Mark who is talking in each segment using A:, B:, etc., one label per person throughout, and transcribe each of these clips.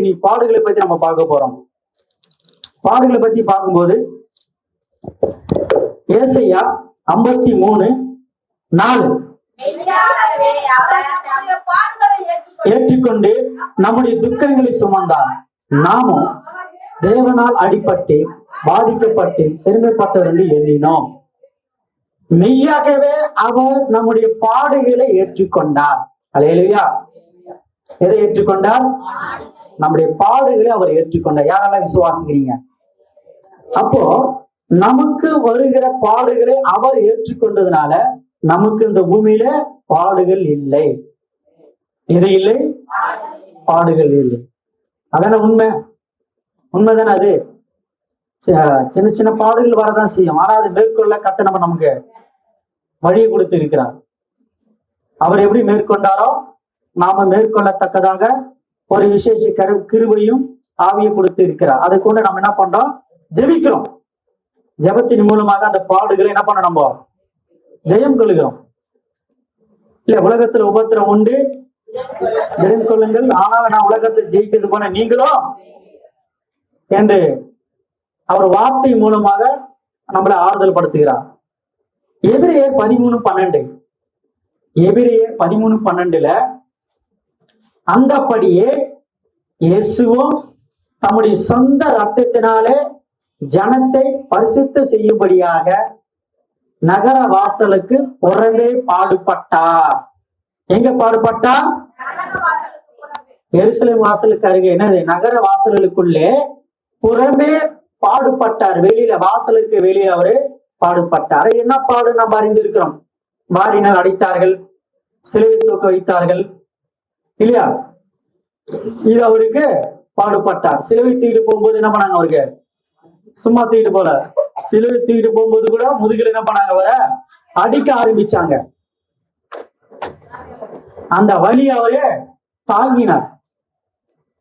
A: இனி பாடுகளை பத்தி நம்ம பார்க்க போறோம். பாடுகளை பத்தி பார்க்கும்போது ஏசாயா 53:4 ஏற்றுக்கொண்டு நம்முடைய துக்கங்களை சுமந்தார், நாமும் தேவனால் அடிபட்டு பாதிக்கப்பட்டு சிறுமைப்பட்டவர் என்று எண்ணினோம். மெய்யாகவே அவர் நம்முடைய பாடுகளை ஏற்றுக்கொண்டார். அல்லேலூயா. எதை ஏற்றுக்கொண்டார்? நம்முடைய பாடுகளை அவர் ஏற்றுக்கொண்டார். யாரெல்லாம் விசுவாசிக்கிறீங்க? அப்போ நமக்கு வருகிற பாடுகளை அவர் ஏற்றுக்கொண்டதுனால நமக்கு இந்த பூமியில பாடுகள் இல்லை. எது இல்லை? பாடுகள் இல்லை. அதான உண்மை. உண்மைதானே அது. சின்ன சின்ன பாடுகள் வரதான் செய்யும். ஆனா அது மேற்கொள்ள கர்த்தர் நமக்கு வழியை கொடுத்து இருக்கிறார். அவர் எப்படி மேற்கொண்டாரோ நாம மேற்கொள்ளத்தக்கதாக ஒரு விசேஷ கிருபையும் ஆவியை கொடுத்து இருக்கிறார். அதை கொண்டு நம்ம என்ன பண்றோம்? ஜெபிக்கிறோம். ஜெபத்தின் மூலமாக அந்த பாடுகளை என்ன பண்ண நம்ம ஜெயம் கொள்கிறோம். இல்ல, உலகத்துல உபத்திரம் உண்டு, ஜெயம் கொள்ளுங்கள், ஆனால் நான் உலகத்தில் ஜெயித்தது போன நீங்களும் என்று அவர் வார்த்தை மூலமாக நம்மளை ஆறுதல் படுத்துகிறார். எபிரேயர் 13:12 எபிரேயர் 13:12 அந்தப்படியே இயேசுவும் தம்முடைய சொந்த ரத்தத்தினாலே ஜனத்தை பரிசுத்த செய்யும்படியாக நகர வாசலுக்கு புறம்பே பாடுபட்டார். எங்க பாடுபட்டார்? எருசலேம் வாசலுக்கு அருகே, என்னது, நகர வாசலுக்குள்ளே புறம்பே பாடுபட்டார். வெளியில, வாசலுக்கு வெளியே அவரு பாடுபட்டார். என்ன பாடு நம்ம அறிந்திருக்கிறோம். வாரினால் அடித்தார்கள், சிலுவை தூக்க வைத்தார்கள், இல்லையா? இது அவருக்கு பாடுபட்டார். சிலுவை தூக்கிட்டு போகும்போது என்ன பண்ணாங்க? அவருக்கு சும்மா தூக்கிட்டு போல, சிலுவை தூக்கிட்டு போகும்போது கூட முதுகில் என்ன பண்ணாங்க? அவரை அடிக்க ஆரம்பிச்சாங்க. அந்த வலி அவரு தாங்கினார்.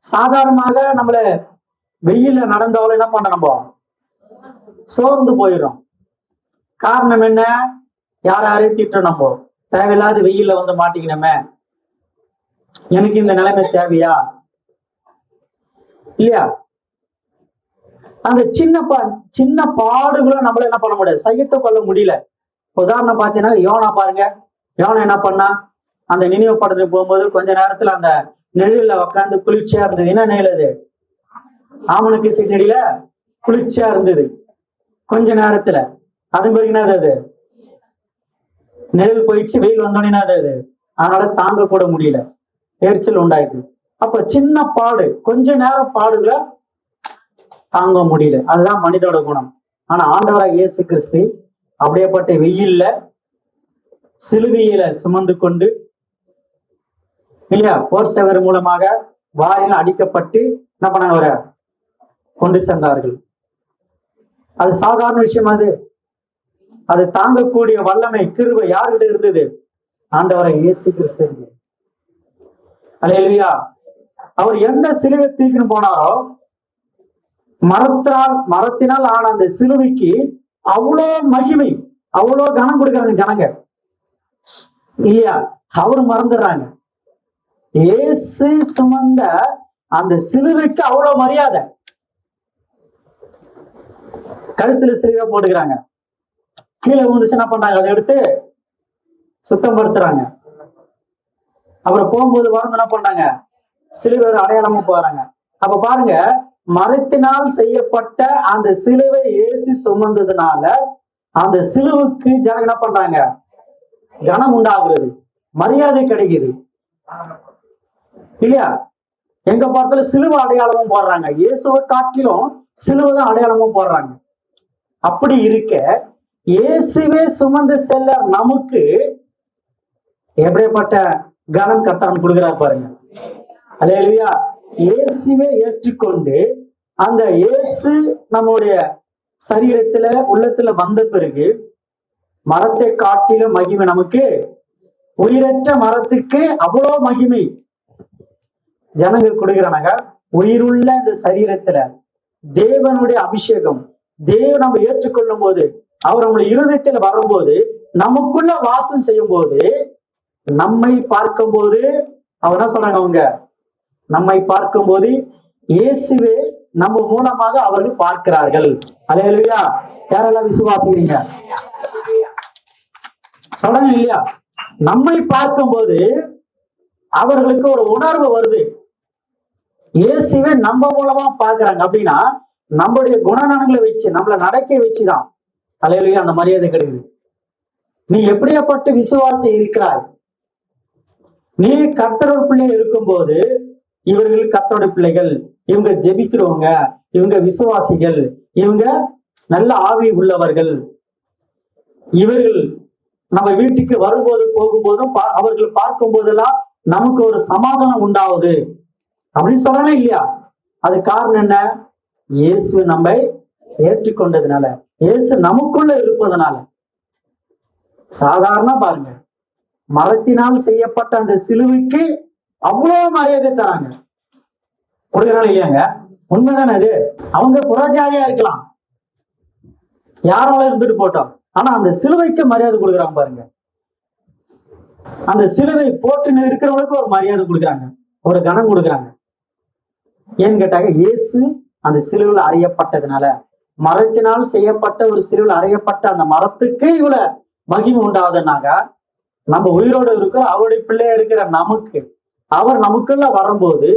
A: சாதாரணமாக நம்மள வெயில நடந்தாலும் என்ன பண்ண, நம்ம சோர்ந்து போயிடும். காரணம் என்ன? யாரையும் திட்டம், நம்ம தேவையில்லாத வெயில வந்து மாட்டிக்கணுமே, எனக்கு இந்த நிலைமை தேவையா? இல்லையா? அந்த சின்ன பாடுகளும் நம்மள என்ன பண்ண முடியாது, சகித்து கொள்ள முடியல. உதாரணம் பார்த்தீங்கன்னா யோனா பாருங்க. யோனா என்ன பண்ணா? அந்த நினைவு படத்துக்கு போகும்போது கொஞ்ச நேரத்துல அந்த நிழல்ல உட்காந்து குளிர்ச்சியா இருந்தது. என்ன நிழல் அது? ஆமனுக்கு செடியில குளிர்ச்சியா இருந்தது கொஞ்ச நேரத்துல. அது பிறகு என்னது? அது நிழல் போயிடுச்சு, வெயில் வந்தோடனே அது அதனால தாங்க கூட முடியல, எரிச்சல் உண்டாயிடுது. அப்ப சின்ன பாடு, கொஞ்ச நேரம் பாடுகளை தாங்க முடியல. அதுதான் மனிதோட குணம். ஆனா ஆண்டவராக இயேசு கிறிஸ்து அப்படியேப்பட்ட வெயில்ல சிலுவையில சுமந்து கொண்டு, இல்லையா, போர் சேவர் மூலமாக வாரில் அடிக்கப்பட்டு என்ன பண்ணாங்க? அவரை கொண்டு சென்றார்கள். அது சாதாரண விஷயம். அது தாங்கக்கூடிய வல்லமை, கிருபை யார்கிட்ட இருந்தது? ஆண்டவராக இயேசு கிறிஸ்து இருந்தது. அல்லேலூயா. அவர் எந்த சிலுவை தூக்கின்னு போனாரோ, மரத்தினால் ஆன அந்த சிலுவைக்கு அவ்வளோ மகிமை, அவ்வளோ கனம் கொடுக்குறாங்க ஜனங்க, இல்லையா? அவரு மறந்துடுறாங்க. இயேசு சுமந்த அந்த சிலுவைக்கு அவ்வளோ மரியாதை. கழுத்துல சிலுவை போட்டுக்கிறாங்க, கீழே விழுந்துச்சு என்ன பண்றாங்க? அதை எடுத்து சுத்தம் படுத்துறாங்க. அப்புறம் போகும்போது வாழ்ந்து என்ன பண்றாங்க? சிலுவை அடையாளமும் போறாங்க. அப்ப பாருங்க, மரத்தினால் செய்யப்பட்ட அந்த சிலுவை இயேசு சுமந்ததுனால அந்த சிலுவுக்கு ஜனம் என்ன பண்றாங்க? கனம் உண்டாகிறது, மரியாதை கிடைக்குது, இல்லையா? எங்க பார்த்தாலும் சிலுவை அடையாளமும் போடுறாங்க. இயேசுவை காட்டிலும் சிலுவை தான் அடையாளமும் போடுறாங்க. அப்படி இருக்க இயேசுவே சுமந்து செல்ல நமக்கு எப்படிப்பட்ட கனம் கர்த்தர் கொடுக்கிறார் பாருங்க. அல்லேலூயா. இயேசுவே ஏற்றுக்கொண்டு அந்த இயேசு நம்முடைய சரீரத்துல உள்ளத்துல வந்த பிறகு மரத்தை காட்டிலும் மகிமை நமக்கு. உயிரற்ற மரத்துக்கு அவ்வளோ மகிமை ஜனங்கள் கொடுக்கிறாங்க. உயிருள்ள இந்த சரீரத்துல தேவனுடைய அபிஷேகம், தேவன் நம்ம ஏற்றுக்கொள்ளும் போது, அவர் நம்முடைய இருதயத்தில் வரும்போது, நமக்குள்ள வாசம் செய்யும் போது, நம்மை பார்க்கும் போது அவர் என்ன சொல்றாங்க? அவங்க நம்மை பார்க்கும் போது இயேசுவே நம்ம மூலமாக அவர்கள் பார்க்கிறார்கள். அல்லேலூயா. யாரெல்லாம் விசுவாசிக்கிறீங்க சொல்லுங்க இல்லையா? நம்மை பார்க்கும்போது அவர்களுக்கு ஒரு உணர்வு வருது, இயேசுவே நம்ம மூலமா பார்க்கிறாங்க அப்படின்னா நம்மளுடைய குணநலங்களை வச்சு நம்மளை நடக்க வச்சுதான் அல்லேலூயா அந்த மரியாதை கிடைக்குது. நீ எப்படியாப்பட்ட விசுவாசி இருக்கிறாய்? நீ கர்த்தரோட பிள்ளை இருக்கும்போது இவர்கள் கர்த்தரோட பிள்ளைகள், இவங்க ஜெபிக்கிறவங்க, இவங்க விசுவாசிகள், இவங்க நல்ல ஆவி உள்ளவர்கள், இவர்கள் நம்ம வீட்டுக்கு வரும்போது போகும்போதும் அவர்கள் பார்க்கும் போதெல்லாம் நமக்கு ஒரு சமாதானம் உண்டாகுது அப்படின்னு சொல்லணும் இல்லையா? அது காரணம் என்ன? இயேசு நம்மை ஏற்றுக்கொண்டதுனால, இயேசு நமக்குள்ள இருப்பதனால. சாதாரண பாருங்க, மரத்தினால் செய்யப்பட்ட அந்த சிலுவைக்கு அவ்வளவு மரியாதை தராங்க, கொடுக்குறாங்க இல்லையாங்க? உண்மைதானே அது? அவங்க புறஜாதியா இருக்கலாம், யாரால இருந்துட்டு போட்டோம், ஆனா அந்த சிலுவைக்கு மரியாதை கொடுக்குறாங்க பாருங்க. அந்த சிலுவை போட்டுன்னு இருக்கிறவங்களுக்கு ஒரு மரியாதை கொடுக்குறாங்க, ஒரு கணம் கொடுக்குறாங்க. ஏன்னு கேட்டாங்க, இயேசு அந்த சிலுவையில் அறையப்பட்டதுனால, மரத்தினால் செய்யப்பட்ட ஒரு சிலுவையில் அறையப்பட்ட அந்த மரத்துக்கு இவ்வளவு மகிமை உண்டாவதுனாங்க, நம்ம உயிரோடு இருக்கிற அவருடைய பிள்ளையா இருக்கிற நமக்கு, அவர் நமக்குள்ள வரும்போது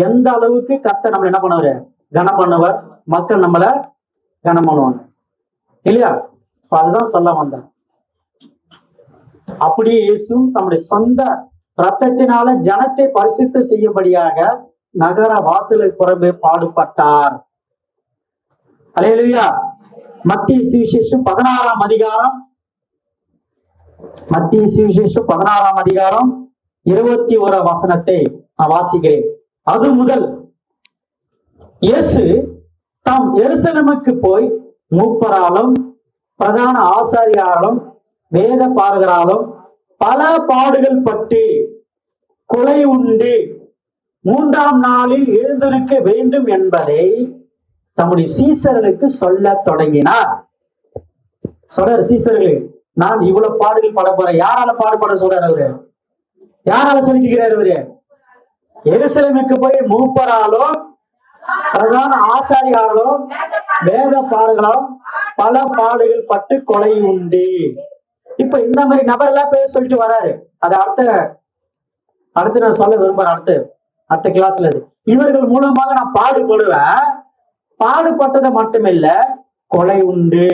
A: எந்த அளவுக்கு கர்த்தர் நம்மள என்ன பண்ணுவாரு? கனம் பண்ணுவார். மக்கள் நம்மள கனம் பண்ணுவாங்க இல்லையா? அதுதான் சொல்ல வந்தேன். அப்படியே இயேசுவும் தம்முடைய சொந்த ரத்தத்தினால ஜனத்தை பரிசுத்த செய்யும்படியாக நகர வாசலுக்கு புறம்பே பாடுபட்டார். அல்லேலூயா. மத்திய சுவிசேஷம் 16ஆம் அதிகாரம், மத்திய சுவிசேஷம் 16ஆம் அதிகாரம் 21 வசனத்தை நான் வாசிக்கிறேன். அது முதல் இயேசு தாம் எருசலேமுக்கு போய் மூப்பராலும் பிரதான ஆசாரியாலும் வேத பாரகராலும் பல பாடுகள் பட்டு கொலை உண்டு 3ஆம் நாளில் எழுந்திருக்க வேண்டும் என்பதை தம்முடைய சீசர்களுக்கு சொல்ல தொடங்கினார். சொல்றாரு, சீசர்களே, நான் இவ்வளவு பாடுகள் பட போறேன். யாரால பாடுபட சொல்றாரு அவரு? யாரால சொல்லிக்கிறாரு அவரு? எருசலேமுக்கு போய் மூப்பராலும் பிரதான ஆசாரியாலும் வேத பாடுகளும் பல பாடுகள் பட்டு கொலை உண்டு. இப்ப இந்த மாதிரி நபர் எல்லாம் பேர் சொல்லிட்டு வராரு. அது அடுத்து நான் சொல்ல விரும்புறேன். அடுத்த கிளாஸ்ல இவர்கள் மூலமாக நான் பாடுபடுவேன், பாடுபட்டதை மட்டுமில்ல கொலை உண்டு,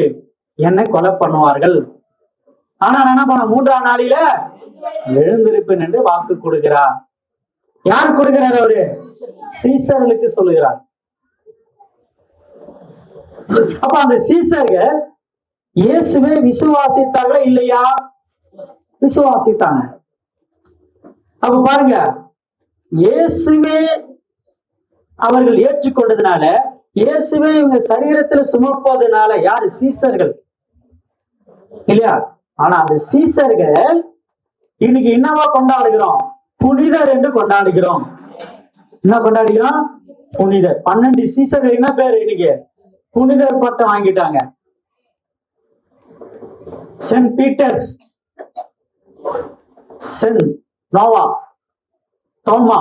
A: என்னை கொலை பண்ணுவார்கள். ஆனா நான் என்ன பண்ண, 3ஆம் நாளில எழுந்திருப்பேன் என்று வாக்கு கொடுக்கிறார். யாரு கொடுக்கிறார்? அவரு சீசர்களுக்கு சொல்லுகிறார். அப்ப அந்த சீசர்கள் இயேசுவை விசுவாசித்தார்களா இல்லையா? விசுவாசித்தாங்க. அப்ப பாருங்க, இயேசுவே அவர்கள் ஏற்றுக்கொண்டதுனால, இயேசுவே இவங்க சரீரத்துல சுமப்பதனால, யாரு? சீசர்கள் இல்லையா? ஆனா அந்த சீசர்கள் இன்னைக்கு என்னவா கொண்டாடுகிறோம்? புனிதர் என்று கொண்டாடுகிறோம். என்ன கொண்டாடுகிறோம்? புனிதர். 12 சீசர்கள் என்ன பேரு? இன்னைக்கு புனிதர் பட்டம் வாங்கிட்டாங்க. Saint Peter's, saint Noah, Thoma,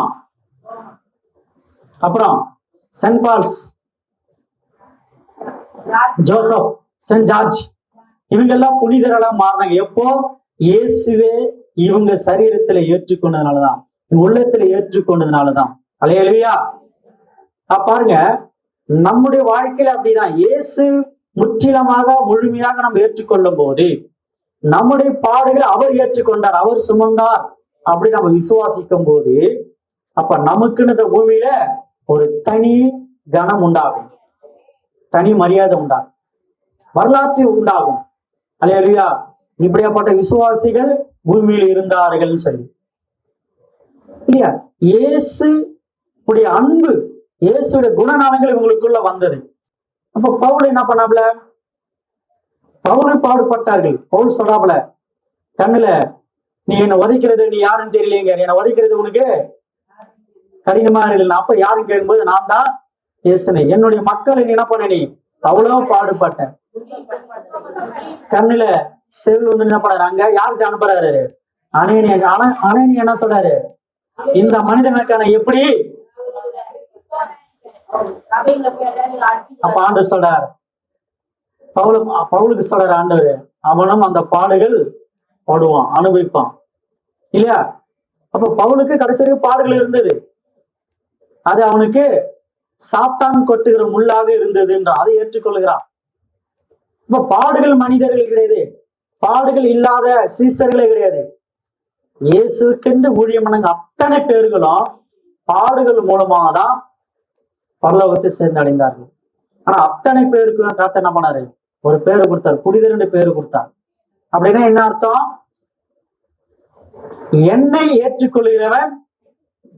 A: அப்புறம் saint Paul's, Joseph, saint George, இவங்க எல்லாம் புனிதரெல்லாம் மாறினாங்க. எப்போ? இயேசுவே இவங்க சரீரத்துல ஏற்றுக்கொண்டதுனாலதான், உள்ளத்துல ஏற்றுக்கொண்டதுனாலதான். அல்லேலூயா. பாருங்க, நம்முடைய வாழ்க்கையில அப்படிதான். இயேசு முற்றிலுமாக முழுமையாக நம்ம ஏற்றுக்கொள்ளும் போது நம்முடைய பாடுகளை அவர் ஏற்றுக்கொண்டார், அவர் சுமந்தார் அப்படி நம்ம விசுவாசிக்கும் போது, அப்ப நமக்குன்னு இந்த பூமியில ஒரு தனி கனம் உண்டாகும், தனி மரியாதை உண்டாகும், வரலாற்று உண்டாகும். அல்லேலூயா. இப்படியாப்பட்ட விசுவாசிகள் பூமியில் இருந்தார்கள் சொல்லி இல்லையா? இயேசு உடைய அன்பு, இயேசுடைய குணநலங்கள் இவங்களுக்குள்ள வந்தது. அப்ப பவுல் என்ன பண்ணாப்ல? பவுல் பாடுபட்டார்கள். பவுல் சொல்லாப்ல, கண்ணுல நீ என்ன உதைக்கிறது, நீ யாருன்னு தெரியலங்க, என்னை உதைக்கிறது உனக்கு கடினமா இருக்கு. அப்ப யாரும் கேட்கும்போது, நான் தான் இயேசுனே, என்னுடைய மக்களை நீ என்ன பண்ண, நீ அவ்வளவு பாடுபட்ட. கண்ணுல செவில் வந்து என்ன பண்றாங்க, யாருக்கு அனுப்புறாரு? அனேனி. அனேனி என்ன சொல்றாரு? இந்த மனிதனுக்கான எப்படி அப்ப ஆண்டவர் சொல்றார், பவுலுக்கு சொல்றார் ஆண்டவர், அவனும் அந்த பாடுகள் படுவான், அனுபவிப்பான் இல்லையா? அப்ப பவுலுக்கு கடைசி வரைக்கும் பாடுகள் இருந்தது. அது அவனுக்கு சாத்தான் கொட்டுகிற முள்ளாக இருந்தது என்று அதை ஏற்றுக்கொள்கிறான். இப்ப பாடுகள் மனிதர்கள் கிடையாது, பாடுகள் இல்லாத சீசர்களே கிடையாது. இயேசுக்கென்று ஊழியம் பண்ணங்க அத்தனை பேர்களும் பாடுகள் மூலமாக தான் பரலோகத்தை சேர்ந்து அடைந்தார்கள். ஆனா அத்தனை பேருக்கு காத்த என்ன பண்ணாரு? ஒரு பேரு கொடுத்தாரு, புனிதர் பேரு கொடுத்தார். அப்படின்னா என்ன அர்த்தம்? என்னை ஏற்றுக்கொள்கிறவன்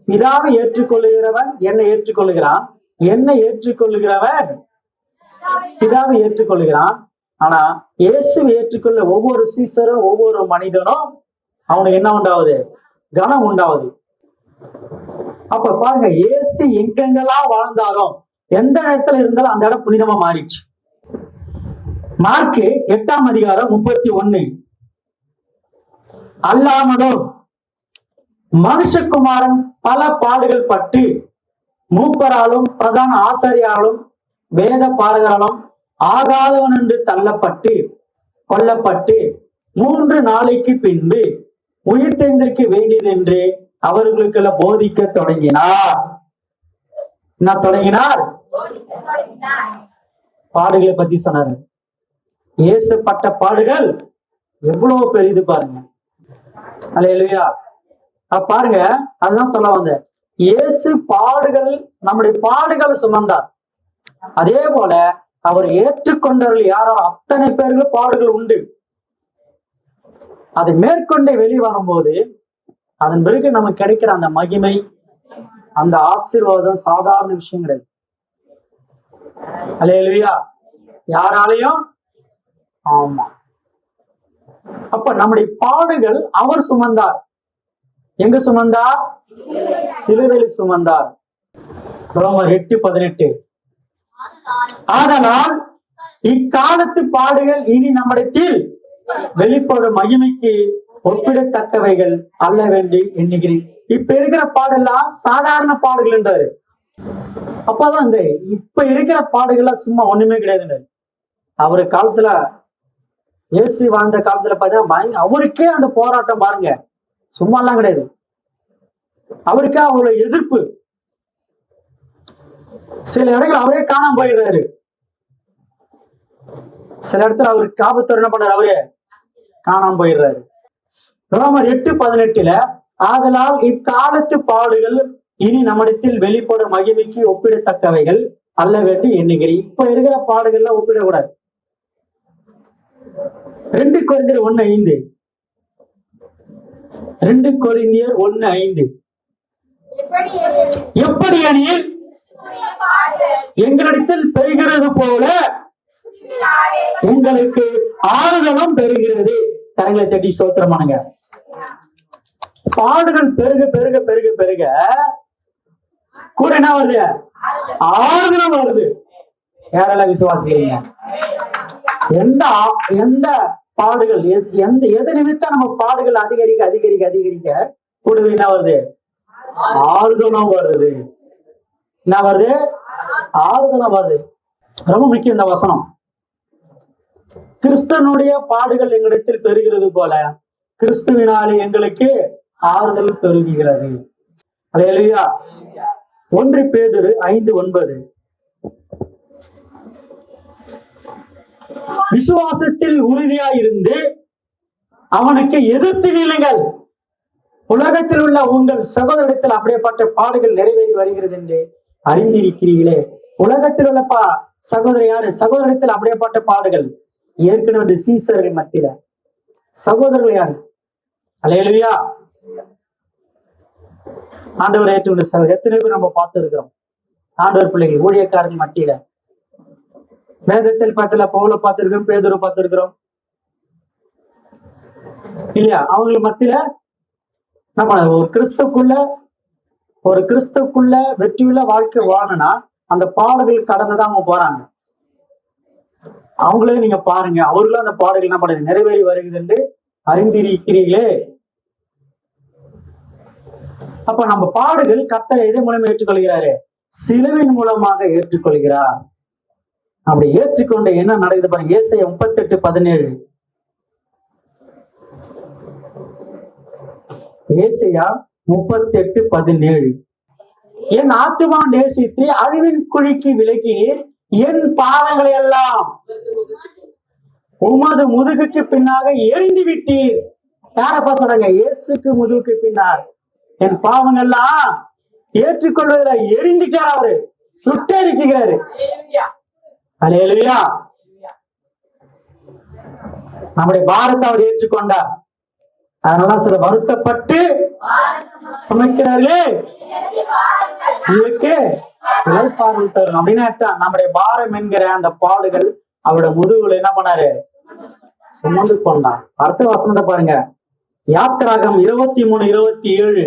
A: பிதாவை ஏற்றுக்கொள்ளுகிறவன் என்னை ஏற்றுக்கொள்ளுகிறான், என்னை ஏற்றுக்கொள்ளுகிறவன் பிதாவை ஏற்றுக்கொள்ளுகிறான். ஆனா இயேசுவை ஏற்றுக்கொள்ள ஒவ்வொரு சீசரும் ஒவ்வொரு மனிதனும் அவனுக்கு என்ன உண்டாவது? கனம் உண்டாவது. அப்ப பாருங்க, இயேசு எங்கெங்கெல்லாம் வாழ்ந்தாலும் எந்த இடத்துல இருந்தாலும் அந்த இடம் புனிதமா மாறிடுச்சு. மார்க்கு 8ஆம் அதிகாரம் 31. அல்லாமலும் மனுஷகுமாரன் பல பாடுகள் பட்டு மூப்பராலும் பிரதான ஆசாரியாலும் வேத பாரகராலும் ஆகாதவன் என்று தள்ளப்பட்டு கொல்லப்பட்டு 3 நாளைக்கு பின்பு உயிர் தெழுந்திருக்க வேண்டியது என்று அவர்களுக்கெல்லாம் போதிக்க தொடங்கினார். என்ன தொடங்கினார்? பாடுகளை பத்தி சொன்னாரு. இயேசு பட்ட பாடுகள் எவ்வளவு பெரிது பாருங்க. அல்லேலூயா. பாருங்க, அதுதான் சொல்ல வந்த, இயேசு பாடுகள், நம்முடைய பாடுகளை சுமந்தார். அதே போல அவர் ஏற்றுக்கொண்டவர்கள் யாரோ அத்தனை பேர்கள் பாடுகள் உண்டு. அதை மேற்கொண்டே வெளியே வரும்போது அதன் பிறகு நமக்கு கிடைக்கிற அந்த மகிமை, அந்த ஆசீர்வாதம் சாதாரண விஷயம் கிடையாது. அல்லேலூயா. யாராலையும். ஆமா. அப்ப நம்முடைய பாடுகள் அவர் சுமந்தார். எங்க சுமந்தார்? சிலுவையில் சுமந்தார். ரோமர் 8:18. ஆதலால் இக்காலத்து பாடுகள் இனி நம்மிடத்தில் வெளிப்படும் மகிமைக்கு ஒப்பிடத்தக்கவைகள் அல்லவென்று எண்ணுகிறேன். இப்ப இருக்கிற பாடெல்லாம் சாதாரண பாடுகள் என்றாரு. அப்பதான் இந்த இப்ப இருக்கிற பாடுகள்லாம் சும்மா ஒண்ணுமே கிடையாது. அவரு காலத்துல, இயேசு வாழ்ந்த காலத்துல பாத்தீங்கன்னா அவருக்கே அந்த போராட்டம் பாருங்க, சும்மா எல்லாம் கிடையாது. அவருக்கே அவருடைய எதிர்ப்பு. சில இடங்கள் அவரே காணாம போயிடுறாரு. சில இடத்துல அவருக்கு ஆபத்து என்ன பண்றாரு? அவரே காணாம போயிடுறாரு. ரோமர் 8:18. ஆதலால் இக்காலத்து பாடுகள் இனி நம்மிடத்தில் வெளிப்படும் மகிமைக்கு ஒப்பிடத்தக்கவைகள் அல்லவென்று எண்ணுகிறேன். இப்ப இருக்கிற பாடுகள்லாம் ஒப்பிடக்கூடாது. 2 கொரிந்தியர் 1:5. 2 கொரிந்தியர் 1:5. எப்படி எனில் எங்களிடத்தில் பெறுகிறது போல எங்களுக்கு ஆறுதலும் பெறுகிறது. கரங்களை தட்டி சோத்திரமானுங்க. பாடுகள் பெருக பெருக பெருக பெருக கூட என்ன வருது? ஆறுதலும் வருது. யாரெல்லாம் விசுவாசிக்கிறீங்க? எந்த பாடுகள், எது நிமித்தம் நம்ம பாடுகள் அதிகரிக்க அதிகரிக்க அதிகரிக்க கூடவே என்ன வருது? ஆறுதலும் வருது. என்ன வருது? ஆறுதலும் வருது. ரொம்ப முக்கியம் இந்த வசனம். கிறிஸ்தனுடைய பாடுகள் எங்களிடத்தில் பெறுகிறது போல கிறிஸ்துவினாலே எங்களுக்கு ஆறுதல் பெருகுகிறது. அல்லேலூயா. 1 பேதுரு 5:9. விசுவாசத்தில் உறுதியாயிருந்து அவனுக்கு எதிர்த்து நில்லுங்கள். உலகத்தில் உள்ள உங்கள் சகோதரத்தில் அப்படியேப்பட்ட பாடுகள் நிறைவேறி வருகிறது என்று அறிந்திருக்கிறீர்களே. உலகத்தில் உள்ள சகோதரர் யாரு? சகோதரத்தில் அப்படியேப்பட்ட பாடுகள் ஏற்கனவே சீசர்கள் மத்தியில சகோதரர்கள் யாரு? அல்லேலூயா. ஆண்டவர் ஏற்றுக்கொண்ட சகோதரர் எத்தனை பேர் நம்ம பார்த்து இருக்கிறோம்? ஆண்டவர் பிள்ளைகள் ஊழியக்காரர்கள் மத்தியில வேதத்தில் பார்த்தல பவுல பார்த்திருக்கிறோம், பேதுரு பார்த்திருக்கிறோம் இல்லையா? அவங்களுக்கு மத்தியில நம்ம ஒரு கிறிஸ்துக்குள்ள வெற்றியுள்ள வாழ்க்கை வாழணும்னா அந்த பாடுகள் கடந்துதான் அவங்க போறாங்க. அவங்களே நீங்க பாருங்க, அவர்களும் அந்த பாடுகள் என்ன பண்ணுது? நிறைவேறி வருகிறது என்று அறிந்திருக்கிறீர்களே. அப்ப நம்ம பாடுகள் கர்த்தர் எது மூலமா ஏற்றுக்கொள்கிறாரு? சிலுவின் மூலமாக ஏற்றுக்கொள்கிறார். அப்படி ஏற்றுக்கொண்டு என்ன நடக்குது பாருங்க. ஏசாயா 38:17. ஏசாயா 38:17. என் ஆத்துமா நேசித்து அழிவின் குழிக்கு விலக்கினீர், என் பாவங்களை எல்லாம் உமது முதுகுக்கு பின்னாக எரிந்து விட்டீர். யாரப்பா சொல்றாங்க? இயேசுக்கு முதுகுக்கு பின்னார் என் பாவங்கள்லாம் ஏற்றுக்கொள்வதில் எரிந்துட்டார். அவரு சுட்டெரிச்சுக்கிறாரு. அல்லேலூயா. நம்முடைய பாரத்தை அவர் ஏற்றுக்கொண்டார். அதனால சில வருத்தப்பட்டு சுமைக்கிறார்களே உங்களுக்கு இளைப்பாறுதல் தரும் அப்படின்னு நம்முடைய பாரம் என்கிற அந்த பாடுகள் அவருடைய முதுகுல என்ன பண்ணாரு? சுமந்து கொண்டார். அடுத்த வசனத்தை பாருங்க. யாத்திராகம் 23:27.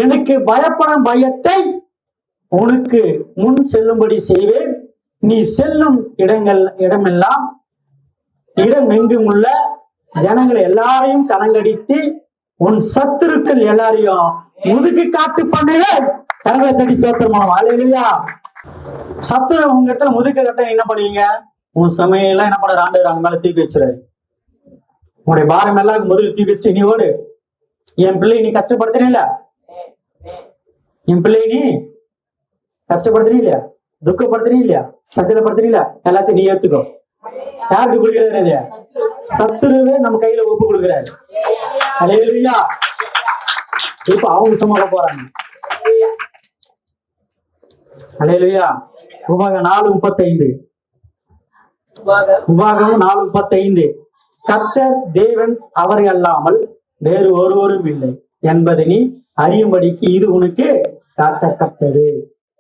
A: எனக்கு பயப்படும் பயத்தை உனக்கு முன் செல்லும்படி செய்வேன். நீ செல்லும் இடமெல்லாம் இடமெங்கும் உள்ள ஜனங்கள் எல்லாரையும் கலங்கடித்து உன் சத்துருக்கள் எல்லாரையும் முதுகு காட்டு பண்ணுவேன். கரங்களை தடி சோத்திரமா. அல்லேலூயா. சத்துரு உங்க இடத்துல முதுகு கட்ட என்ன பண்ணுவீங்க? உன் சமையெல்லாம் என்ன பண்ண ஆண்டவர் அவங்க மேல தூக்கி வச்சுறாரு. உன்னுடைய பாரம் எல்லாம் முதல்ல தூக்கி வச்சுட்டு நீ ஓடு. என் பிள்ளை நீ கஷ்டப்படுத்துறீ இல்ல? என் பிள்ளை நீ கஷ்டப்படுத்துறீ இல்லையா? துக்கப்படுத்துறீ இல்லையா? சஞ்சலப்படுத்துறீ இல்ல? எல்லாத்தையும் நீ ஏத்துக்கோ. யாருக்கு கொடுக்கிறாரு? சத்துருவே நம்ம கையில ஒப்பு கொடுக்கிறாரு. அல்லேலூயா. இப்ப அவங்க சுமக்க போறாங்க. அல்லேலூயா. உபாகம் 4:35. உபாகம் 4:35. கர்த்தர் தேவன் அவரை அல்லாமல் வேறு ஒருவரும் இல்லை என்பதை நீ அறியும்படிக்கு இது உனக்கு காட்டப்பட்டது.